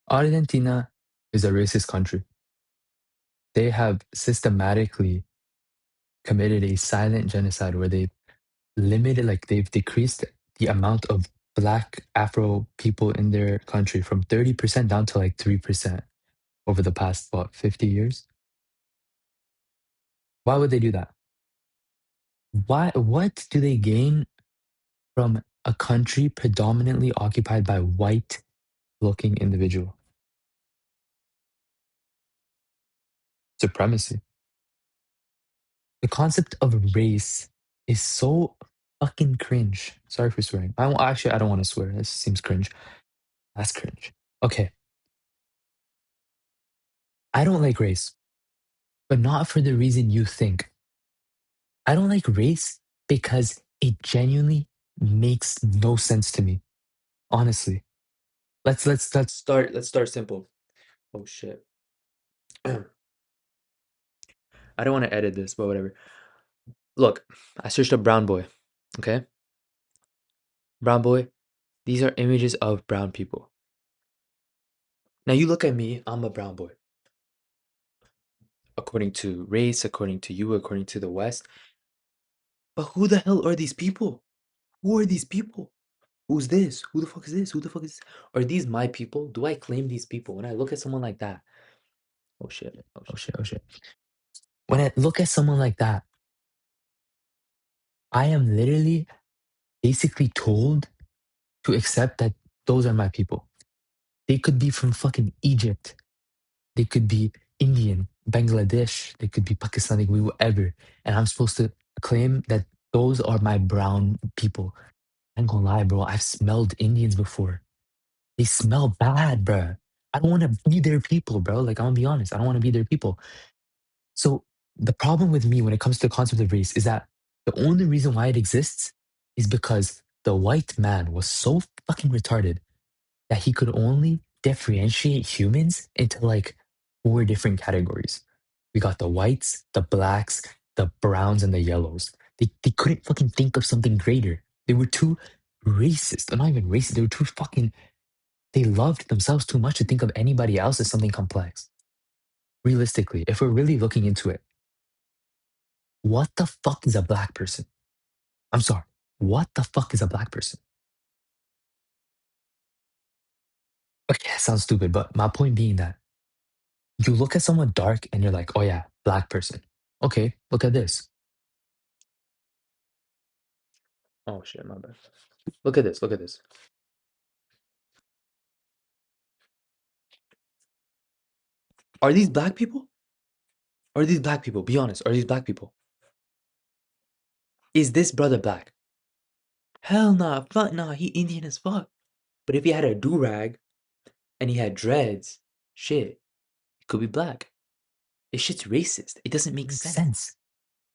Argentina is a racist country. They have systematically committed a silent genocide where they've limited, like they've decreased the amount of black Afro people in their country from 30% down to like 3% over the past, what, 50 years? Why would they do that? Why, what do they gain from a country predominantly occupied by white looking individual? Supremacy. The concept of race is so fucking cringe. Sorry for swearing. Actually, I don't want to swear. This seems cringe. That's cringe. Okay. I don't like race, but not for the reason you think. I don't like race because it genuinely makes no sense to me. Honestly. Let's start simple. Oh shit. I don't want to edit this, but whatever. Look, I searched up brown boy. Okay? Brown boy. These are images of brown people. Now you look at me, I'm a brown boy. According to race, according to you, according to the West. But who the hell are these people? Who are these people? Who's this? Who the fuck is this? Who the fuck is this? Are these my people? Do I claim these people? When I look at someone like that, oh shit, oh shit, oh shit. When I look at someone like that, I am literally basically told to accept that those are my people. They could be from fucking Egypt. They could be Indian, Bangladesh. They could be Pakistani, whatever. And I'm supposed to claim that those are my brown people. I ain't gonna lie, bro. I've smelled Indians before. They smell bad, bro. I don't want to be their people, bro. Like, I'm gonna be honest. I don't want to be their people. So, the problem with me when it comes to the concept of race is that the only reason why it exists is because the white man was so fucking retarded that he could only differentiate humans into like four different categories. We got the whites, the blacks, the browns, and the yellows. They couldn't fucking think of something greater. They were too racist. Or not even racist. They were too fucking, they loved themselves too much to think of anybody else as something complex. Realistically, if we're really looking into it, what the fuck is a black person? I'm sorry. What the fuck is a black person? Okay, that sounds stupid, but my point being that you look at someone dark and you're like, oh yeah, black person. Okay, look at this. Oh shit, my bad. Look at this, look at this. Are these black people? Are these black people? Be honest, are these black people? Is this brother black? Hell nah, fuck nah, he Indian as fuck. But if he had a do-rag and he had dreads, shit, he could be black. This shit's racist. It doesn't make sense.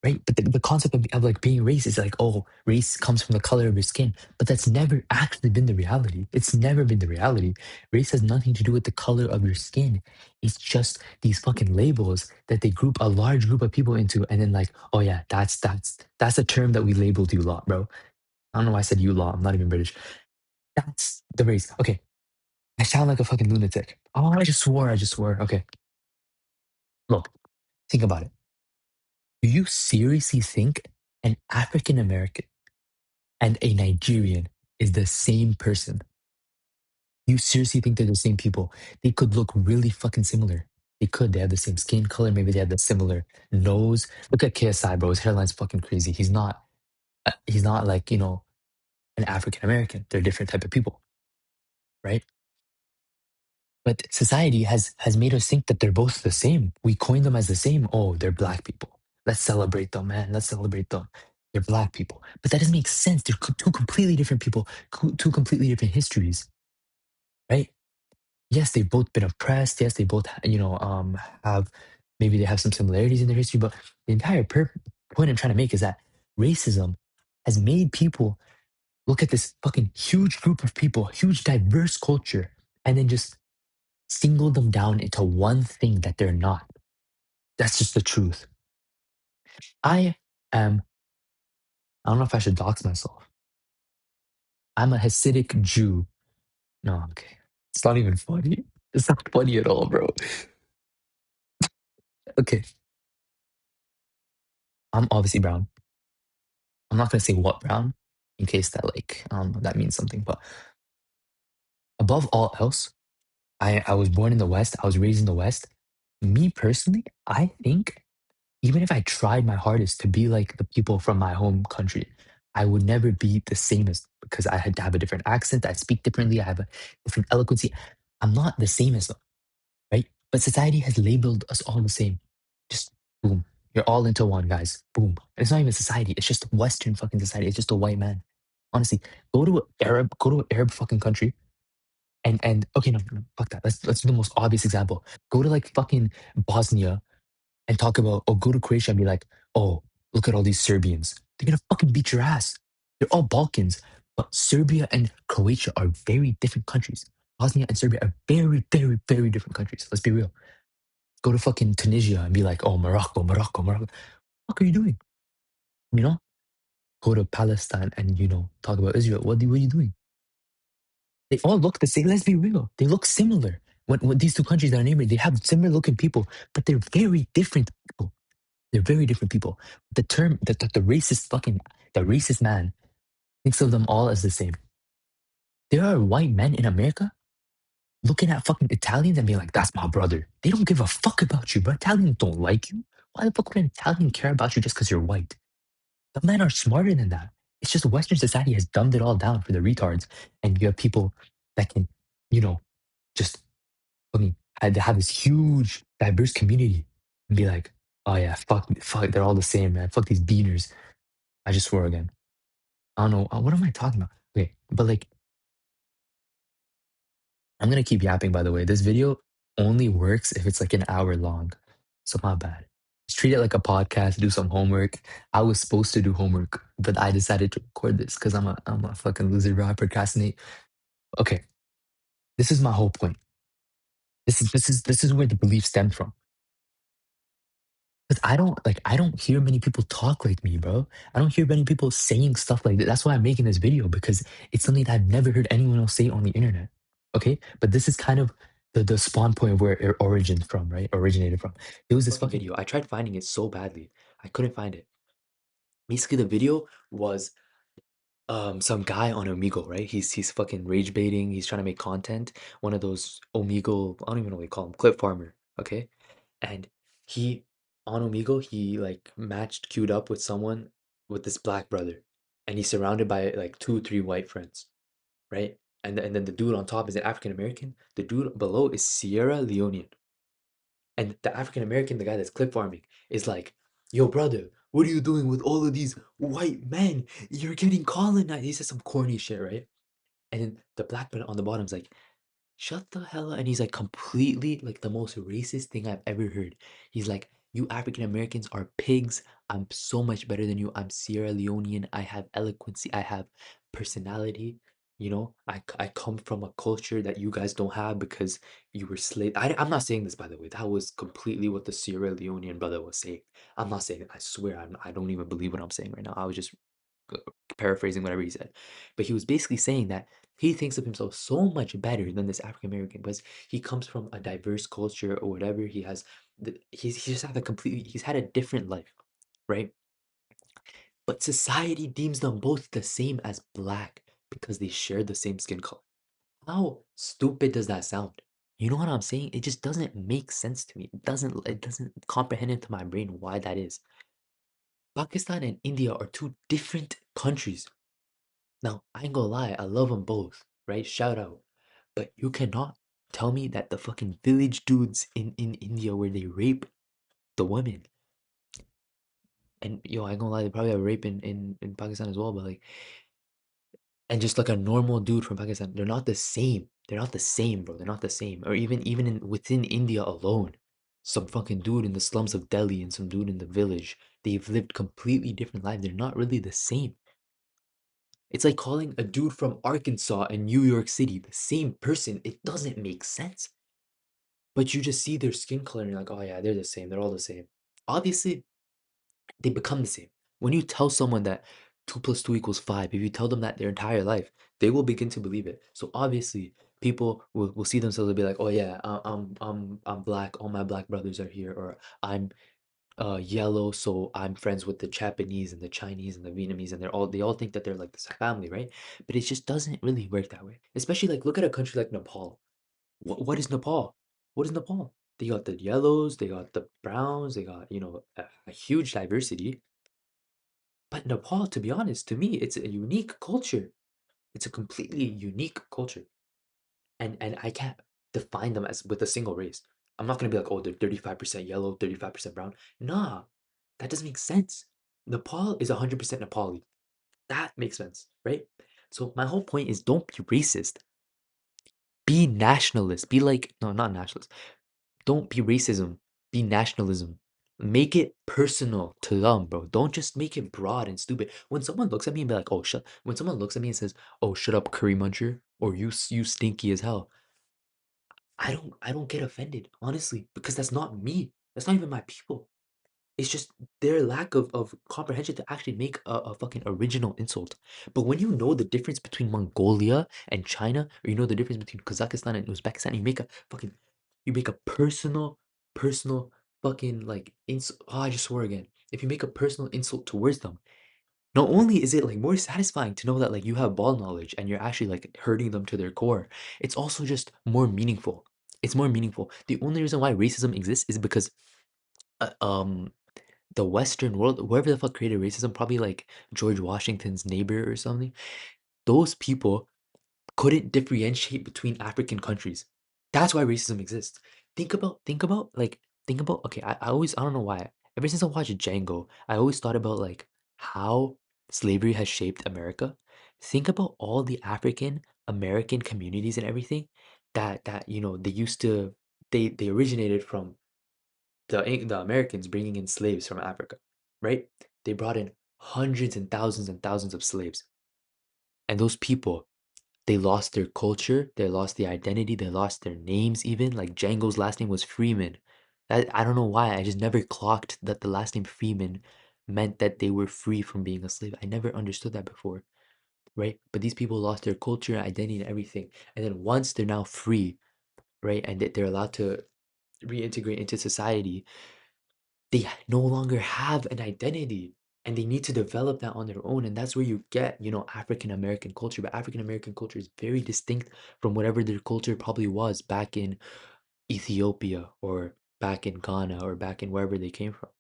Right? But the concept of like being racist is like, oh, race comes from the color of your skin. But that's never actually been the reality. It's never been the reality. Race has nothing to do with the color of your skin. It's just these fucking labels that they group a large group of people into, and then like, oh yeah, that's a term that we labeled you lot, bro. I don't know why I said you lot. I'm not even British. That's the race. Okay. I sound like a fucking lunatic. Oh, I just swore. I just swore. Okay. Look, think about it. Do you seriously think an African American and a Nigerian is the same person? You seriously think they're the same people? They could look really fucking similar. They could. They have the same skin color. Maybe they have the similar nose. Look at KSI, bro. His hairline's fucking crazy. He's not. He's not like an African American. They're a different type of people, right? But society has made us think that they're both the same. We coin them as the same. Oh, they're black people. Let's celebrate them, man. Let's celebrate them. They're black people. But that doesn't make sense. They're two completely different people, two completely different histories, right? Yes, they've both been oppressed. Yes, they both, have maybe they have some similarities in their history. But the entire point I'm trying to make is that racism has made people look at this fucking huge group of people, huge diverse culture, and then just single them down into one thing that they're not. That's just the truth. I am, I don't know if I should dox myself. I'm a Hasidic Jew. No, okay. It's not even funny. It's not funny at all, bro. Okay, I'm obviously brown. I'm not gonna say what brown, in case that like I don't know that means something. But above all else, I was born in the West. I was raised in the West. Me personally, I think even if I tried my hardest to be like the people from my home country, I would never be the same as because I had to have a different accent. I speak differently. I have a different eloquency. I'm not the same as them, right? But society has labeled us all the same. Just boom. You're all into one, guys. Boom. And it's not even society. It's just Western fucking society. It's just a white man. Honestly, go to an Arab fucking country, and okay, no, no, fuck that. Let's do the most obvious example. Go to like fucking Bosnia and talk about, or go to Croatia and be like, oh, look at all these Serbians. They're gonna fucking beat your ass. They're all Balkans. But Serbia and Croatia are very different countries. Bosnia and Serbia are very, very, very different countries. Let's be real. Go to fucking Tunisia and be like, oh, Morocco, Morocco, Morocco. What are you doing? You know? Go to Palestine and, talk about Israel. What are you doing? They all look the same. Let's be real. They look similar. When these two countries that are neighboring, they have similar looking people, but they're very different people. They're very different people. The term, the racist man thinks of them all as the same. There are white men in America looking at fucking Italians and being like, that's my brother. They don't give a fuck about you, but Italians don't like you. Why the fuck would an Italian care about you just because you're white? The men are smarter than that. It's just Western society has dumbed it all down for the retards. And you have people that can, you know, just fucking have this huge, diverse community and be like, oh yeah, fuck, they're all the same, man. Fuck these beaners. I just swore again. I don't know. What am I talking about? Okay, but like, I'm gonna keep yapping, by the way. This video only works if it's like an hour long. So my bad. Just treat it like a podcast, do some homework. I was supposed to do homework, but I decided to record this because I'm a fucking loser, bro. I procrastinate. Okay, this is my whole point. This is where the belief stemmed from. Because I don't hear many people talk like me, bro. I don't hear many people saying stuff like that. That's why I'm making this video because it's something that I've never heard anyone else say on the internet. Okay, but this is kind of the spawn point of where it origins from, right? Originated from. There was this Fucking fucking video. I tried finding it so badly. I couldn't find it. Basically, the video was some guy on Omegle, right? He's fucking rage baiting. He's trying to make content. One of those Omegle, I don't even know what you call him, clip farmer. Okay, and he on Omegle he like matched queued up with someone with this black brother, and he's surrounded by like two three white friends, right? And then the dude on top is an African American. The dude below is Sierra Leonean. And the African American, the guy that's clip farming, is like, yo, brother, what are you doing with all of these white men? You're getting colonized. He says some corny shit, right? And then the black man on the bottom's like, shut the hell up. And he's like completely like the most racist thing I've ever heard. He's like, you African Americans are pigs. I'm so much better than you. I'm Sierra Leonean. I have eloquency. I have personality. I come from a culture that you guys don't have because you were slave. I'm not saying this, by the way. That was completely what the Sierra Leonean brother was saying. I'm not saying it. I swear, I don't even believe what I'm saying right now. I was just uh, paraphrasing whatever he said. But he was basically saying that he thinks of himself so much better than this African American because he comes from a diverse culture or whatever. He's just had a completely he's had a different life, right? But society deems them both the same as black because they share the same skin color. How stupid does that sound? You know what I'm saying? It just doesn't make sense to me. It doesn't comprehend into my brain why that is. Pakistan and India are two different countries. Now, I ain't gonna lie, I love them both, right? Shout out. But you cannot tell me that the fucking village dudes in India where they rape the women. And yo, I ain't gonna lie, they probably have rape in Pakistan as well, but like, and just like a normal dude from Pakistan, they're not the same. They're not the same, bro. They're not the same. Or even within India alone, some fucking dude in the slums of Delhi and some dude in the village, they've lived completely different lives. They're not really the same. It's like calling a dude from Arkansas and New York City the same person. It doesn't make sense. But you just see their skin color and you're like, oh yeah, they're the same. They're all the same. Obviously, they become the same. When you tell someone that 2 plus 2 equals 5, if you tell them that their entire life, they will begin to believe it. So obviously, people will see themselves and be like, oh yeah, I'm black, all my black brothers are here, or I'm yellow, so I'm friends with the Japanese and the Chinese and the Vietnamese, and they all think that they're like this family, right? But it just doesn't really work that way. Especially like look at a country like Nepal. What is Nepal? What is Nepal? They got the yellows, they got the browns, they got, a huge diversity. But Nepal, to be honest, to me, it's a unique culture. It's a completely unique culture. And I can't define them as with a single race. I'm not gonna be like, oh, they're 35% yellow, 35% brown. Nah, that doesn't make sense. Nepal is 100% Nepali. That makes sense, right? So my whole point is don't be racist. Be nationalist. Be like, no, not nationalist. Don't be racism. Be nationalism. Make it personal to them, bro. Don't just make it broad and stupid. When someone looks at me and be like, "Oh, shut," when someone looks at me and says, "Oh, shut up, curry muncher," or "You stinky as hell," I don't get offended, honestly, because that's not me. That's not even my people. It's just their lack of comprehension to actually make a fucking original insult. But when you know the difference between Mongolia and China, or you know the difference between Kazakhstan and Uzbekistan, you make a personal fucking like insult. Oh, I just swore again. If you make a personal insult towards them, not only is it like more satisfying to know that like you have ball knowledge and you're actually like hurting them to their core, it's also just more meaningful. It's more meaningful. The only reason why racism exists is because uh, um the Western world, whoever the fuck created racism, probably like George Washington's neighbor or something, those people couldn't differentiate between African countries. That's why racism exists. Think about, okay, I don't know why. Ever since I watched Django, I always thought about like how slavery has shaped America. Think about all the African American communities and everything that they used to they originated from the Americans bringing in slaves from Africa, right? They brought in hundreds and thousands of slaves. And those people, they lost their culture, they lost the identity, they lost their names even. Like Django's last name was Freeman. I don't know why. I just never clocked that the last name Freeman meant that they were free from being a slave. I never understood that before, right? But these people lost their culture, identity, and everything. And then once they're now free, right, and they're allowed to reintegrate into society, they no longer have an identity and they need to develop that on their own. And that's where you get, African American culture. But African American culture is very distinct from whatever their culture probably was back in Ethiopia or back in Ghana or back in wherever they came from.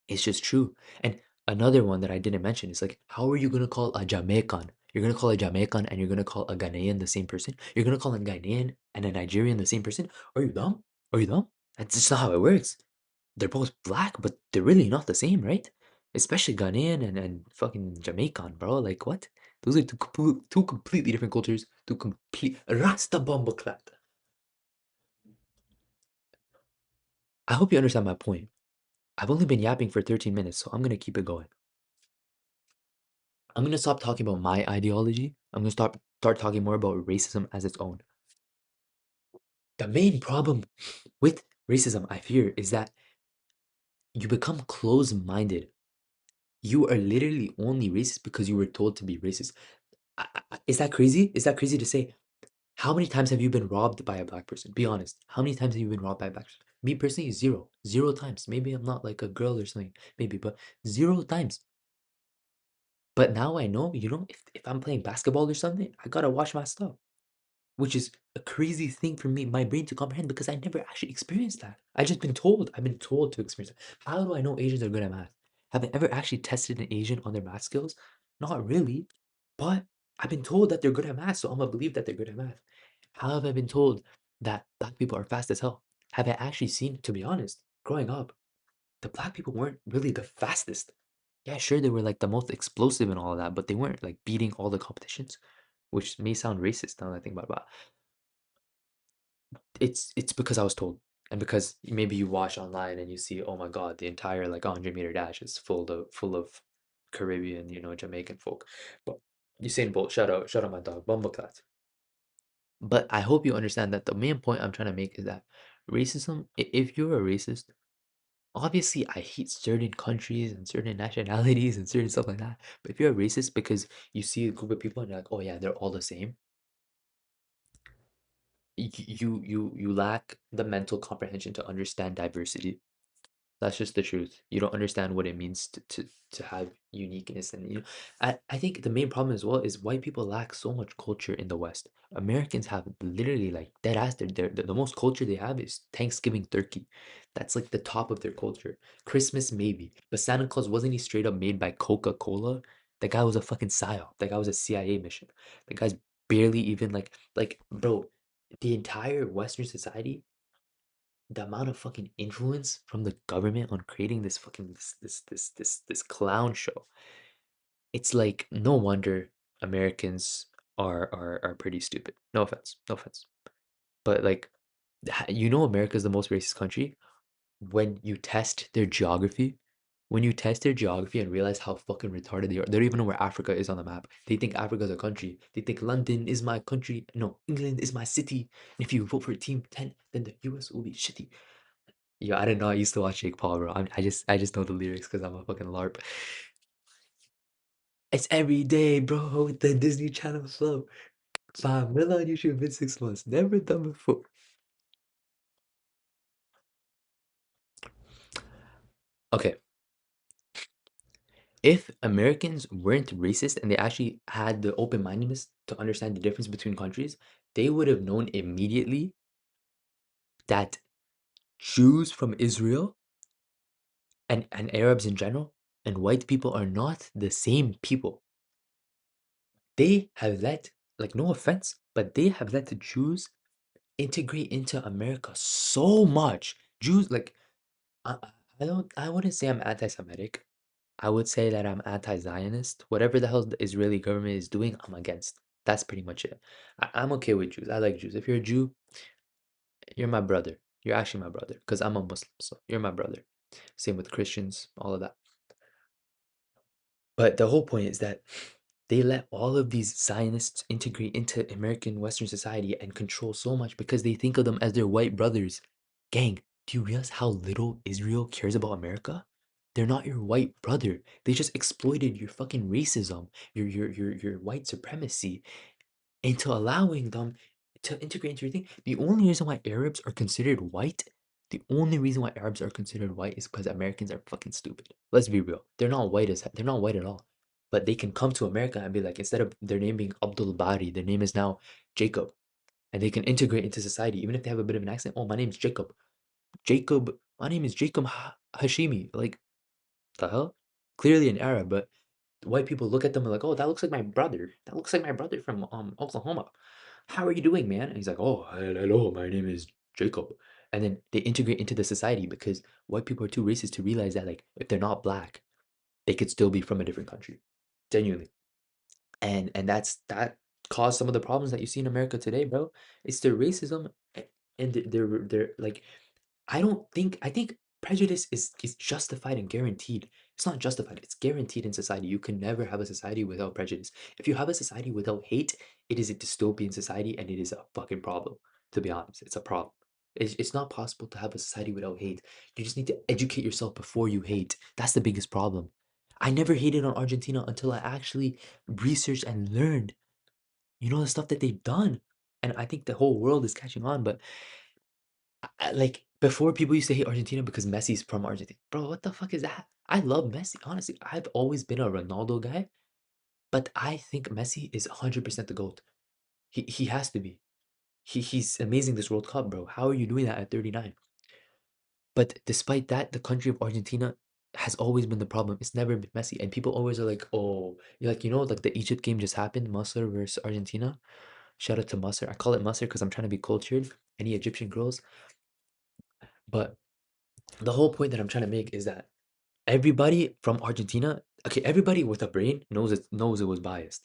It's just true. And another one that I didn't mention is like, how are you going to call a Jamaican? You're going to call a Jamaican and you're going to call a Ghanaian the same person? You're going to call a Ghanaian and a Nigerian the same person? Are you dumb? Are you dumb? That's just not how it works. They're both black, but they're really not the same, right? Especially Ghanaian and fucking Jamaican, bro. Like what? Those are two completely different cultures. Two complete Rasta Bumbleclat. I hope you understand my point. I've only been yapping for 13 minutes, so I'm gonna keep it going. I'm gonna stop talking about my ideology. I'm gonna start talking more about racism as its own. The main problem with racism, I fear, is that you become close-minded. You are literally only racist because you were told to be racist. Is that crazy? Is that crazy to say? How many times have you been robbed by a black person? Be honest. How many times have you been robbed by a black person? Me personally, zero. Zero times. Maybe I'm not like a girl or something. Maybe, but zero times. But now I know, if I'm playing basketball or something, I gotta watch my stuff. Which is a crazy thing for me, my brain to comprehend because I never actually experienced that. I just been told. I've been told to experience it. How do I know Asians are good at math? Have I ever actually tested an Asian on their math skills? Not really. But I've been told that they're good at math, so I'm gonna believe that they're good at math. How have I been told that black people are fast as hell? Have I actually seen, to be honest, growing up, the black people weren't really the fastest. Yeah, sure, they were like the most explosive and all of that, but they weren't like beating all the competitions, which may sound racist now that I think about it. But it's because I was told, and because maybe you watch online and you see, oh my God, the entire like 100-meter dash is full of Caribbean, Jamaican folk. But Usain Bolt, shout out my dog, Bumbleclat. But I hope you understand that the main point I'm trying to make is that racism, if you're a racist, obviously I hate certain countries and certain nationalities and certain stuff like that. But if you're a racist because you see a group of people and you're like, oh yeah, they're all the same, you lack the mental comprehension to understand diversity. That's just the truth. You don't understand what it means to have uniqueness. And I think the main problem as well is white people lack so much culture in the West. Americans have literally like dead ass. The most culture they have is Thanksgiving turkey. That's like the top of their culture. Christmas maybe, but Santa Claus, wasn't he straight up made by Coca-Cola? The guy was a fucking psyop. That guy was a CIA mission. The guy's barely even like bro. The entire Western society, the amount of fucking influence from the government on creating this fucking this clown show. It's like no wonder Americans are pretty stupid. No offense, no offense. But like America's the most racist country when you test their geography. When you test their geography and realize how fucking retarded they don't even know where Africa is on the map. They think Africa is a country. They think London is my country. No, England is my city. And if you vote for Team 10, then the US will be shitty. Yeah, I didn't know I used to watch Jake Paul, bro. I just know the lyrics because I'm a fucking LARP. It's every day, bro, with the Disney Channel flow. 5 mil on YouTube in 6 months. Never done before. Okay, if Americans weren't racist and they actually had the open-mindedness to understand the difference between countries, they would have known immediately that Jews from Israel and Arabs in general and white people are not the same people. They have let, like, no offense, but they have let the Jews integrate into America so much. Jews, like, I, I wouldn't say I'm anti-Semitic. I would say that I'm anti-Zionist. Whatever the hell the Israeli government is doing, I'm against. That's pretty much it. I'm okay with Jews. I like Jews. If you're a Jew, you're my brother. You're actually my brother because I'm a Muslim, so you're my brother. Same with Christians, all of that. But the whole point is that they let all of these Zionists integrate into American Western society and control so much because they think of them as their white brothers. Gang, do you realize how little Israel cares about America? They're not your white brother. They just exploited your fucking racism, your white supremacy, into allowing them to integrate into your thing. The only reason why Arabs are considered white, the only reason why Arabs are considered white is because Americans are fucking stupid. Let's be real. They're not white at all. But they can come to America and be like, instead of their name being Abdul Bari, their name is now Jacob. And they can integrate into society, even if they have a bit of an accent. Oh, my name is Jacob. Jacob, my name is Jacob Hashimi. Like, the hell? Clearly an Arab, but white people look at them and like, oh, that looks like my brother. That looks like my brother from Oklahoma. How are you doing, man? And he's like, oh, hello, my name is Jacob. And then they integrate into the society because white people are too racist to realize that like if they're not black, they could still be from a different country. Genuinely. And that caused some of the problems that you see in America today, bro. It's the racism and they're like I think prejudice is justified and guaranteed. It's not justified, it's guaranteed in society. You can never have a society without prejudice. If you have a society without hate, it is a dystopian society and it is a fucking problem, to be honest. It's a problem. It's not possible to have a society without hate. You just need to educate yourself before you hate. That's the biggest problem. I never hated on Argentina until I actually researched and learned, the stuff that they've done. And I think the whole world is catching on, but like before people used to hate Argentina because Messi's from Argentina. Bro, what the fuck is that? I love Messi. Honestly, I've always been a Ronaldo guy, but I think Messi is 100% the GOAT. He has to be. He's amazing this World Cup, bro. How are you doing that at 39? But despite that, the country of Argentina has always been the problem. It's never been Messi. And people always are like, oh, you're like, like the Egypt game just happened, Masr versus Argentina. Shout out to Masr. I call it Masr because I'm trying to be cultured. Any Egyptian girls. But the whole point that I'm trying to make is that everybody from Argentina, okay, everybody with a brain knows it was biased.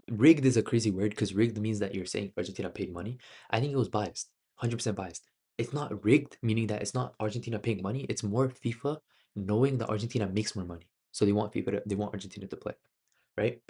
Rigged is a crazy word because rigged means that you're saying Argentina paid money. I think it was biased, 100% biased. It's not rigged, meaning that it's not Argentina paying money. It's more FIFA knowing that Argentina makes more money, so they want Argentina to play, right?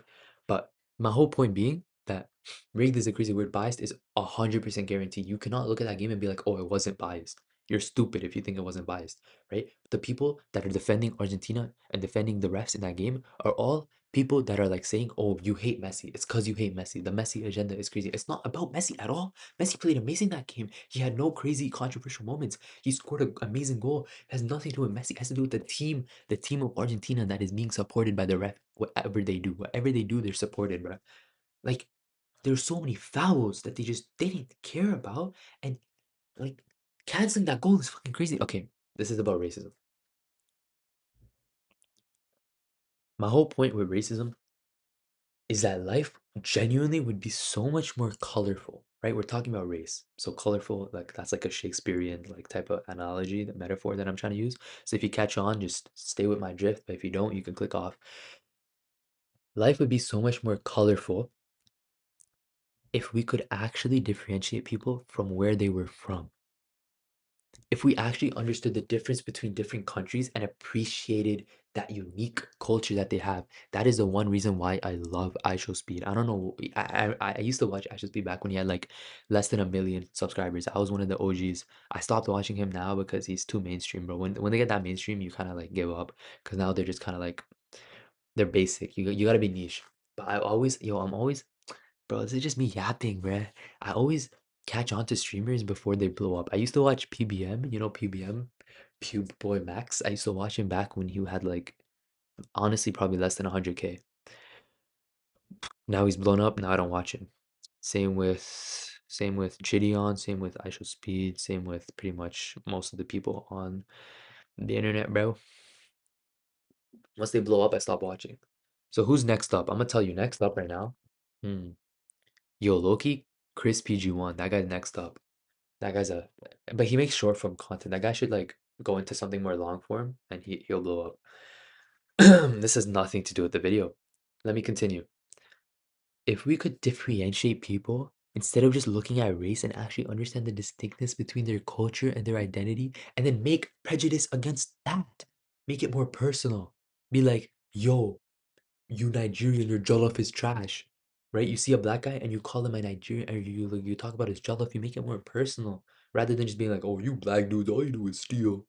But my whole point being that rigged is a crazy word. Biased is 100% guaranteed. You cannot look at that game and be like, oh, it wasn't biased. You're stupid if you think it wasn't biased, right? The people that are defending Argentina and defending the refs in that game are all people that are like saying, "Oh, you hate Messi. It's because you hate Messi. The Messi agenda is crazy." It's not about Messi at all. Messi played amazing that game. He had no crazy controversial moments. He scored an amazing goal. It has nothing to do with Messi. It has to do with the team of Argentina that is being supported by the ref. Whatever they do, they're supported, bro. Like there's so many fouls that they didn't care about, and like canceling that goal is fucking crazy. Okay, this is about racism. My whole point with racism is that life genuinely would be so much more colorful, right? We're talking about race. So colorful, like that's like a Shakespearean like type of analogy, the metaphor that I'm trying to use. So if you catch on, just stay with my drift. But if you don't, you can click off. Life would be so much more colorful if we could actually differentiate people from where they were from. If we actually understood the difference between different countries and appreciated that unique culture that they have, that is the one reason why I love Speed. I don't know. I used to watch Speed back when he had like less than 1 million subscribers. I was one of the OGs. I stopped watching him now because he's too mainstream, bro. When they get that mainstream, you kind of like give up because now they're just kind of like they're basic. You gotta be niche. But I'm always Bro, this is just me yapping, bruh. I always catch on to streamers before they blow up. I used to watch PBM, you know PBM? Pube Boy Max. I used to watch him back when he had like honestly probably less than 100K. Now he's blown up, now I don't watch him. Same with Gideon, same with Speed, same with pretty much most of the people on the internet, bro. Once they blow up, I stop watching. So who's next up? I'm gonna tell you next up right now. Hmm. Yo, Loki, Chris PG1. That guy's next up. That guy's but he makes short form content. That guy should like go into something more long form and he'll blow up. This has nothing to do with the video. Let me continue. If we could differentiate people instead of just looking at race and actually understand the distinctness between their culture and their identity, and then make prejudice against that, make it more personal. Be like, yo, you Nigerian, your jollof is trash, right? You see a black guy and you call him a Nigerian, or you talk about his jollof. You make it more personal rather than just being like, "Oh, you black dudes, all you do is steal."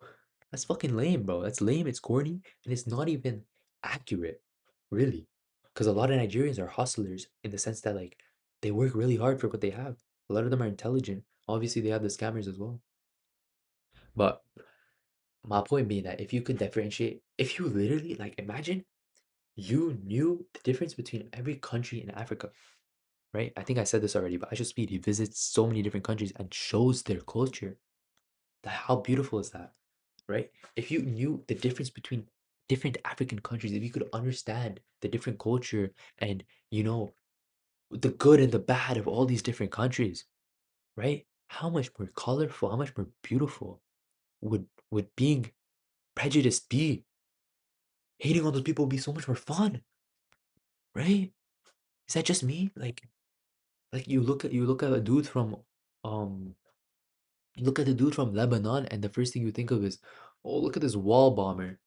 That's fucking lame, bro. That's lame. It's corny, and it's not even accurate, really. Because a lot of Nigerians are hustlers in the sense that like they work really hard for what they have. A lot of them are intelligent. Obviously, they have the scammers as well. But my point being that if you could differentiate, if you literally like imagine you knew the difference between every country in Africa, right? I think I said this already, but Aisha Speed, he visits so many different countries and shows their culture. How beautiful is that, right? If you knew the difference between different African countries, if you could understand the different culture and, you know, the good and the bad of all these different countries, right? How much more colorful, how much more beautiful would being prejudiced be? Hating on those people would be so much more fun, right? Is that just me? Like you look at a dude from um you look at the dude from Lebanon and the first thing you think of is, oh, look at this wall bomber.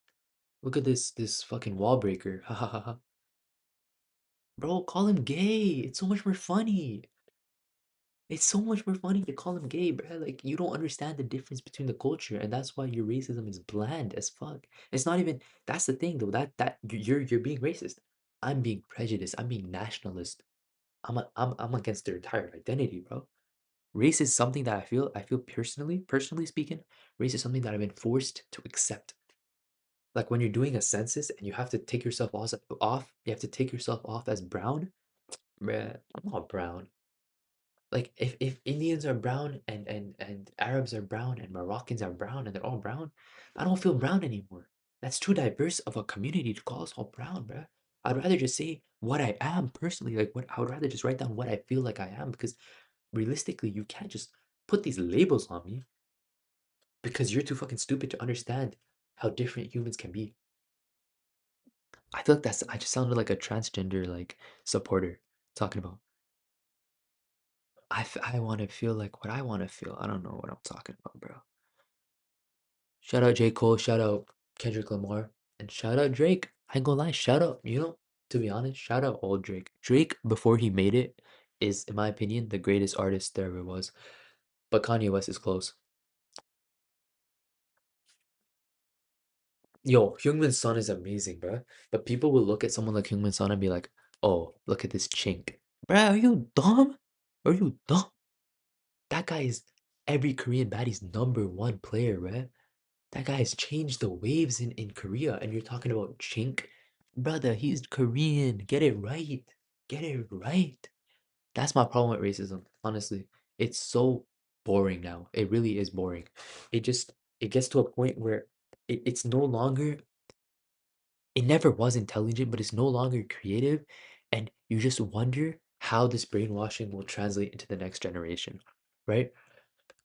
Look at this fucking wall breaker. Ha ha ha ha. Bro, call him gay. It's so much more funny. It's so much more funny to call him gay, bro. Like you don't understand the difference between the culture, and that's why your racism is bland as fuck. It's not even that's the thing though. You're being racist. I'm being prejudiced. I'm being nationalist. I'm against their entire identity, bro. Race is something that I feel personally speaking, race is something that I've been forced to accept. Like when you're doing a census and you have to take yourself off, you have to take yourself off as brown. Bruh, I'm not brown. Like if Indians are brown and Arabs are brown and Moroccans are brown and they're all brown, I don't feel brown anymore. That's too diverse of a community to call us all brown, bruh. I'd rather just say what I am personally, like what I would rather just write down what I feel like I am because realistically, you can't just put these labels on me because you're too fucking stupid to understand how different humans can be. I feel like I just sounded like a transgender like supporter talking about. I want to feel like what I want to feel. I don't know what I'm talking about, bro. Shout out J. Cole, shout out Kendrick Lamar, and shout out Drake. I ain't gonna lie, shout out, to be honest, shout out old Drake. Drake, before he made it, is, in my opinion, the greatest artist there ever was. But Kanye West is close. Yo, Heung-min Son is amazing, bruh. But people will look at someone like Heung-min Son and be like, "Oh, look at this chink." Bruh, are you dumb? Are you dumb? That guy is every Korean baddie's number one player, bruh. That guy has changed the waves in Korea, and you're talking about chink? Brother, he's Korean. Get it right. Get it right. That's my problem with racism, honestly. It's so boring now. It really is boring. It just it gets to a point where it's no longer it never was intelligent, but it's no longer creative, and you just wonder how this brainwashing will translate into the next generation, right?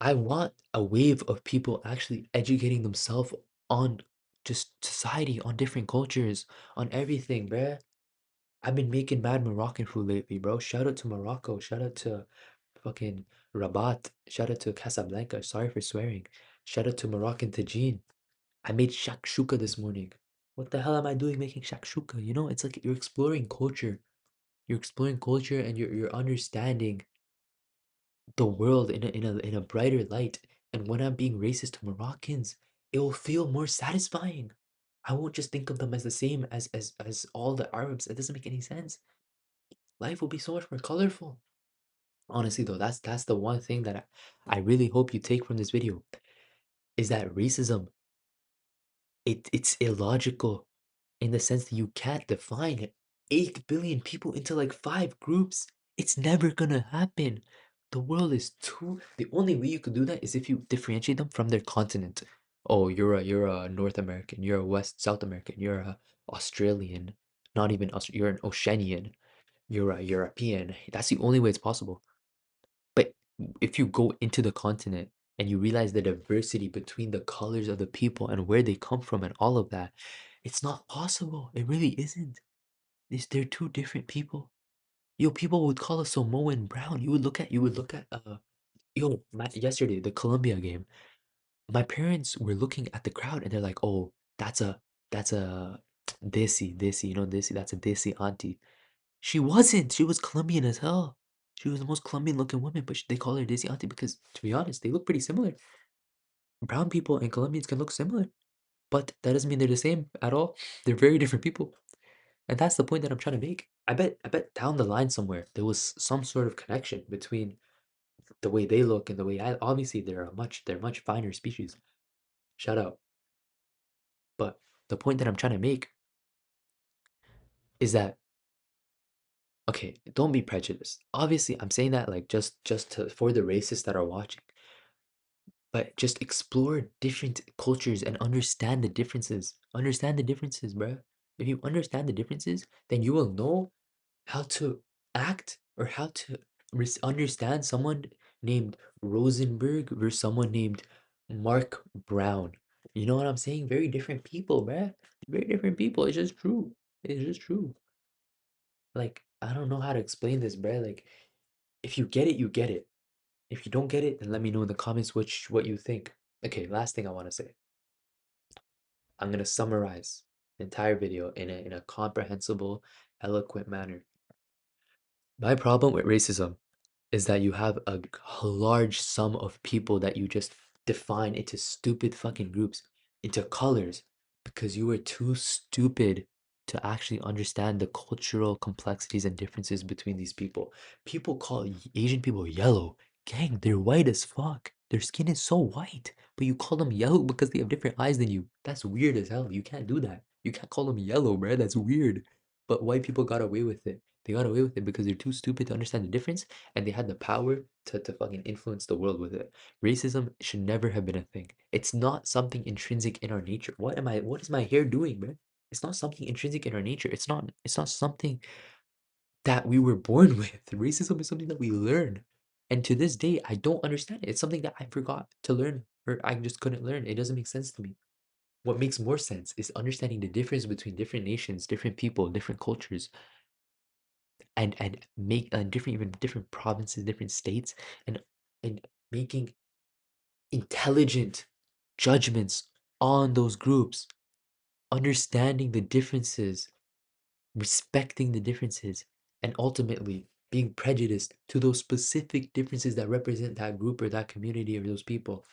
I want a wave of people actually educating themselves on just society, on different cultures, on everything, bruh. I've been making mad Moroccan food lately, bro. Shout out to Morocco. Shout out to fucking Rabat. Shout out to Casablanca. Sorry for swearing. Shout out to Moroccan tagine. I made shakshuka this morning. What the hell am I doing making shakshuka? You know, it's like you're exploring culture. You're exploring culture and you're understanding the world in a brighter light. And when I'm being racist to Moroccans, it will feel more satisfying. I won't just think of them as the same as all the Arabs. It doesn't make any sense. Life will be so much more colorful. Honestly though, that's the one thing that I really hope you take from this video is that racism, it's illogical in the sense that you can't define 8 billion people into like 5 groups. It's never gonna happen. The world is too the only way you could do that is if you differentiate them from their continent. Oh, you're a North American, you're a West South American, you're a Australian, not even you're an Oceanian, you're a European. That's the only way it's possible. But if you go into the continent and you realize the diversity between the colors of the people and where they come from and all of that, it's not possible. It really isn't. They're two different people. Yo, people would call us Samoan brown. Yesterday, the Colombia game. My parents were looking at the crowd and they're like, oh, that's a desi, desi, that's a desi auntie. She wasn't. She was Colombian as hell. She was the most Colombian looking woman, but they call her Daisy Auntie because, to be honest, they look pretty similar. Brown people and Colombians can look similar, but that doesn't mean they're the same at all. They're very different people. And that's the point that I'm trying to make. I bet down the line somewhere there was some sort of connection between the way they look and the way I obviously they're much finer species. Shout out. But the point that I'm trying to make is that okay, don't be prejudiced. Obviously, I'm saying that like just to for the racists that are watching. But just explore different cultures and understand the differences. Understand the differences, bruh. If you understand the differences, then you will know how to act or how to understand someone named Rosenberg versus someone named Mark Brown. You know what I'm saying? Very different people, bruh. Very different people. It's just true. It's just true. Like, I don't know how to explain this, bruh. Like, if you get it, you get it. If you don't get it, then let me know in the comments what you think. Okay, last thing I want to say. I'm gonna summarize the entire video in a comprehensible, eloquent manner. My problem with racism is that you have a large sum of people that you just define into stupid fucking groups, into colors, because you were too stupid to actually understand the cultural complexities and differences between these people. People call Asian people yellow. Gang, they're white as fuck. Their skin is so white, but you call them yellow because they have different eyes than you. That's weird as hell. You can't do that. You can't call them yellow, bruh. That's weird. But white people got away with it. They got away with it because they're too stupid to understand the difference and they had the power to fucking influence the world with it. Racism should never have been a thing. It's not something intrinsic in our nature. What is my hair doing, man? It's not something intrinsic in our nature. It's not something that we were born with. Racism is something that we learn. And to this day, I don't understand it. It's something that I forgot to learn or I just couldn't learn. It doesn't make sense to me. What makes more sense is understanding the difference between different nations, different people, different cultures, and make different even different provinces, different states, and making intelligent judgments on those groups, understanding the differences, respecting the differences, and ultimately being prejudiced to those specific differences that represent that group or that community or those people.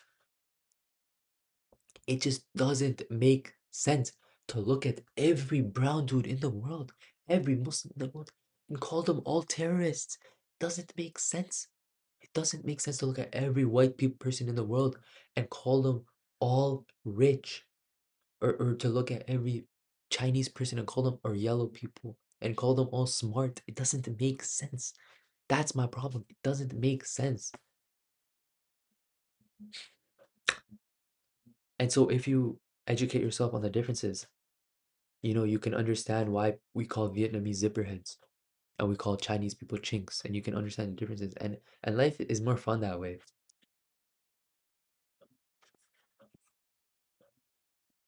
It just doesn't make sense to look at every brown dude in the world, every Muslim in the world, and call them all terrorists. Doesn't make sense. It doesn't make sense to look at every white person in the world and call them all rich, or to look at every Chinese person and call them or yellow people and call them all smart. It doesn't make sense. That's my problem. It doesn't make sense. And so if you educate yourself on the differences, you can understand why we call Vietnamese zipperheads and we call Chinese people chinks, and you can understand the differences. And life is more fun that way.